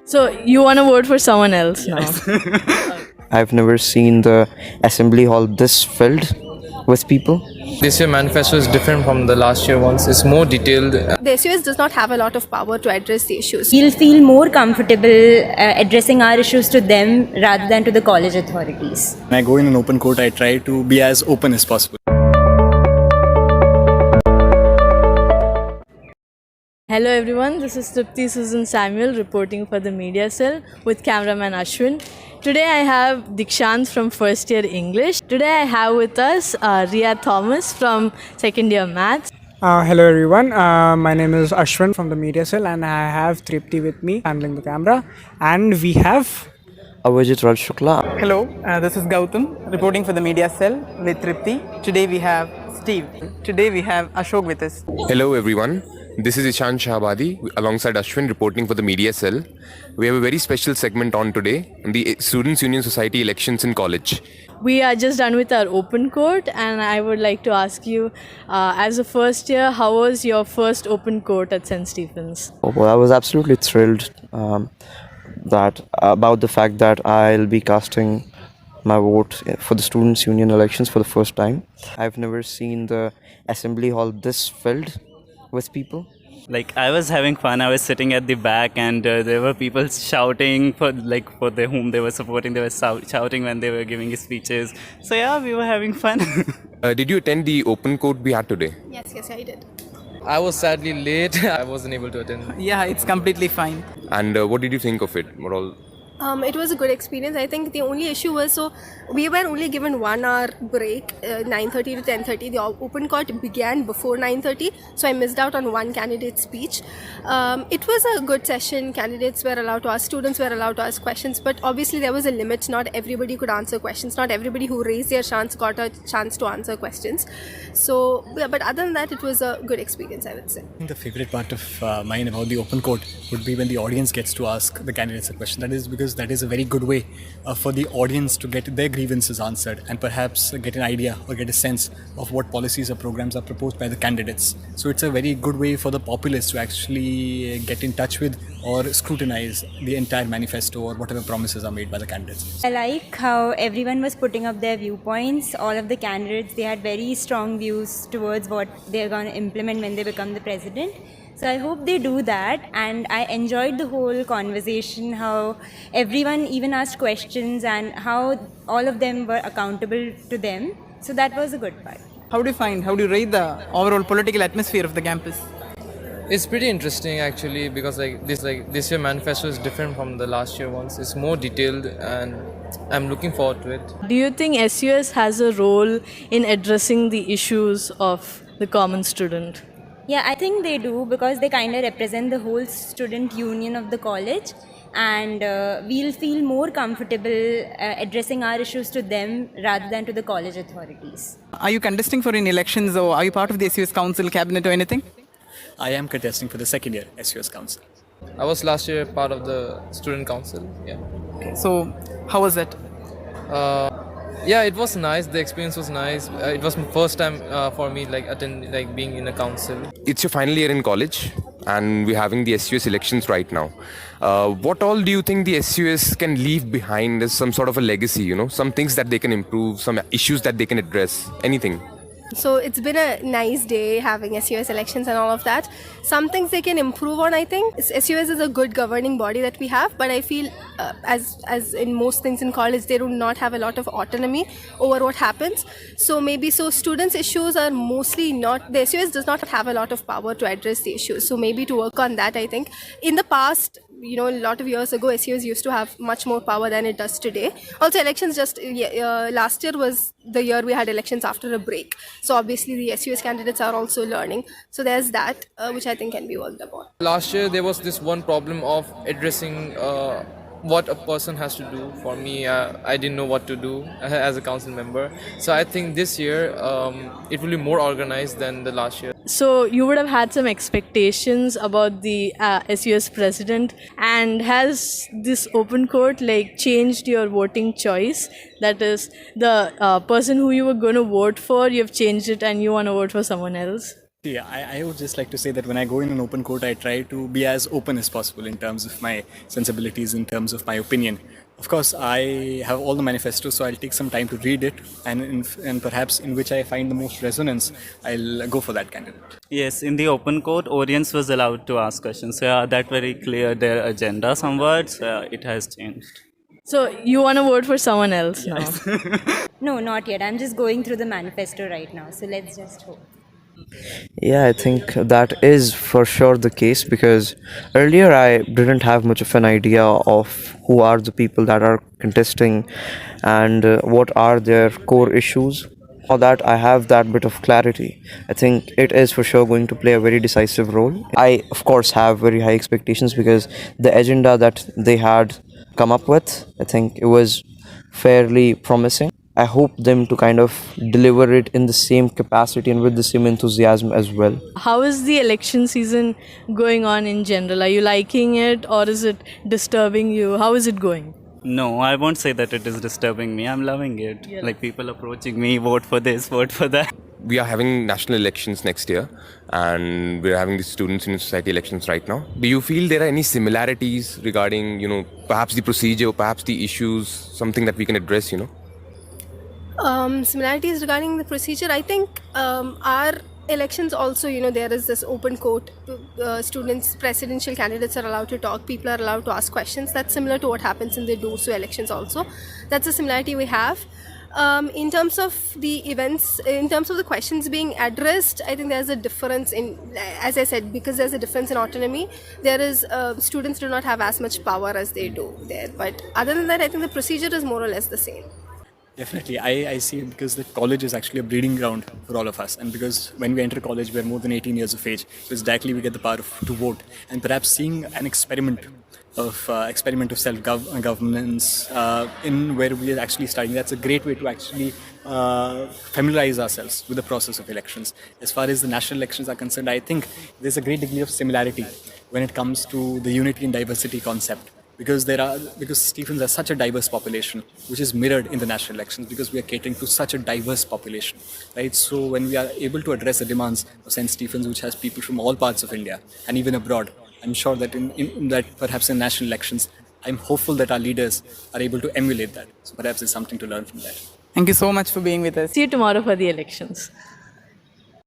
So you want to vote for someone else now? I've never seen the assembly hall this filled with people. This year manifesto is different from the last year ones. It's more detailed. The SUS does not have a lot of power to address the issues. We'll feel more comfortable addressing our issues to them rather than to the college authorities. When I go in an open court, I try to be as open as possible. Hello everyone, this is Tripti Susan Samuel reporting for the media cell with cameraman Ashwin. Today I have Dikshant from first year English. Today I have with us Ria Thomas from second year maths. Hello everyone, my name is Ashwin from the media cell and I have Tripti with me handling the camera, and we have Avijit Raj Shukla. Hello, this is Gautham reporting for the media cell with Tripti. Today we have Steve. Today we have Ashok with us. Hello everyone, this is Ishaan Shahabadi alongside Ashwin reporting for the media cell. We have a very special segment on today, the Students' Union Society elections in college. We are just done with our open court and I would like to ask you, as a first year, how was your first open court at St. Stephen's? Well, I was absolutely thrilled about the fact that I'll be casting my vote for the Students' Union elections for the first time. I've never seen the assembly hall this filled with people. Like, I was having fun. I was sitting at the back and there were people shouting for whom they were supporting. They were shouting when they were giving speeches. So yeah, we were having fun. Did you attend the open court we had today? Yes, I did. I was sadly late. I wasn't able to attend. Yeah, it's completely fine. And what did you think of it? Overall? It was a good experience. I think the only issue was, we were only given 1 hour break, 9:30 to 10:30. The open court began before 9:30, so I missed out on one candidate's speech. It was a good session. Candidates were allowed to ask, students were allowed to ask questions, but obviously there was a limit. Not everybody could answer questions. Not everybody who raised their chance got a chance to answer questions. So, yeah, but other than that, it was a good experience, I would say. The favorite part of mine about the open court would be when the audience gets to ask the candidates a question. That is because that is a very good way for the audience to get their grievances answered and perhaps get an idea or get a sense of what policies or programs are proposed by the candidates. So it's a very good way for the populace to actually get in touch with or scrutinize the entire manifesto or whatever promises are made by the candidates. I like how everyone was putting up their viewpoints. All of the candidates, they had very strong views towards what they're going to implement when they become the president. So I hope they do that, and I enjoyed the whole conversation, how everyone even asked questions and how all of them were accountable to them. So that was a good part. How do you rate the overall political atmosphere of the campus? It's pretty interesting actually, because this year manifesto is different from the last year ones. It's more detailed and I'm looking forward to it. Do you think SUS has a role in addressing the issues of the common student? Yeah, I think they do, because they kind of represent the whole student union of the college, and we'll feel more comfortable addressing our issues to them rather than to the college authorities. Are you contesting for any elections, or are you part of the SUS council, cabinet or anything? I am contesting for the second year SUS council. I was last year part of the student council. Yeah. So how was that? Yeah, it was nice. The experience was nice. It was my first time for me being in a council. It's your final year in college and we're having the SUS elections right now. What all do you think the SUS can leave behind as some sort of a legacy, some things that they can improve, some issues that they can address, anything? So it's been a nice day having SUS elections and all of that. Some things they can improve on, I think. SUS is a good governing body that we have, but I feel as in most things in college, they do not have a lot of autonomy over what happens. So students' issues are mostly not, the SUS does not have a lot of power to address the issues. So maybe to work on that, I think. In the past, a lot of years ago, SUS used to have much more power than it does today. Also, elections last year was the year we had elections after a break. So obviously the SUS candidates are also learning. So there's that, which I think can be worked upon. Last year there was this one problem of addressing what a person has to do. For me, I didn't know what to do as a council member. So I think this year it will be more organized than the last year. So you would have had some expectations about the SUS president, and has this open court changed your voting choice? That is, the person who you were going to vote for, you've changed it and you want to vote for someone else? Yeah, I would just like to say that when I go in an open court, I try to be as open as possible in terms of my sensibilities, in terms of my opinion. Of course, I have all the manifestos, so I'll take some time to read it, and perhaps in which I find the most resonance, I'll go for that candidate. Yes, in the open court, audience was allowed to ask questions. So yeah, that very clear their agenda somewhat. So yeah, it has changed. So you want to vote for someone else now? No, not yet. I'm just going through the manifesto right now. So let's just hope. Yeah, I think that is for sure the case because earlier I didn't have much of an idea of who are the people that are contesting and what are their core issues. Now that I have that bit of clarity, I think it is for sure going to play a very decisive role. I, of course, have very high expectations because the agenda that they had come up with, I think it was fairly promising. I hope them to kind of deliver it in the same capacity and with the same enthusiasm as well. How is the election season going on in general? Are you liking it or is it disturbing you? How is it going? No, I won't say that it is disturbing me. I'm loving it. Yeah. Like people approaching me, vote for this, vote for that. We are having national elections next year, and we're having the students in society elections right now. Do you feel there are any similarities regarding, perhaps the procedure, perhaps the issues, something that we can address, Similarities regarding the procedure, I think our elections also, there is this open court. Students, presidential candidates are allowed to talk. People are allowed to ask questions. That's similar to what happens in the DOSU elections also. That's a similarity we have. In terms of the events, in terms of the questions being addressed, I think there's a difference in, as I said, because there's a difference in autonomy, there is, students do not have as much power as they do there. But other than that, I think the procedure is more or less the same. Definitely, I see it because the college is actually a breeding ground for all of us, and because when we enter college, we're more than 18 years of age, so it's directly we get the power to vote, and perhaps seeing an experiment of self-governance in where we are actually studying. That's a great way to actually familiarize ourselves with the process of elections. As far as the national elections are concerned, I think there's a great degree of similarity when it comes to the unity and diversity concept. Because Stephens has such a diverse population, which is mirrored in the national elections, because we are catering to such a diverse population, right? So when we are able to address the demands of St. Stephen's, which has people from all parts of India and even abroad, I'm sure that in that perhaps in national elections, I'm hopeful that our leaders are able to emulate that. So perhaps there's something to learn from that. Thank you so much for being with us. See you tomorrow for the elections.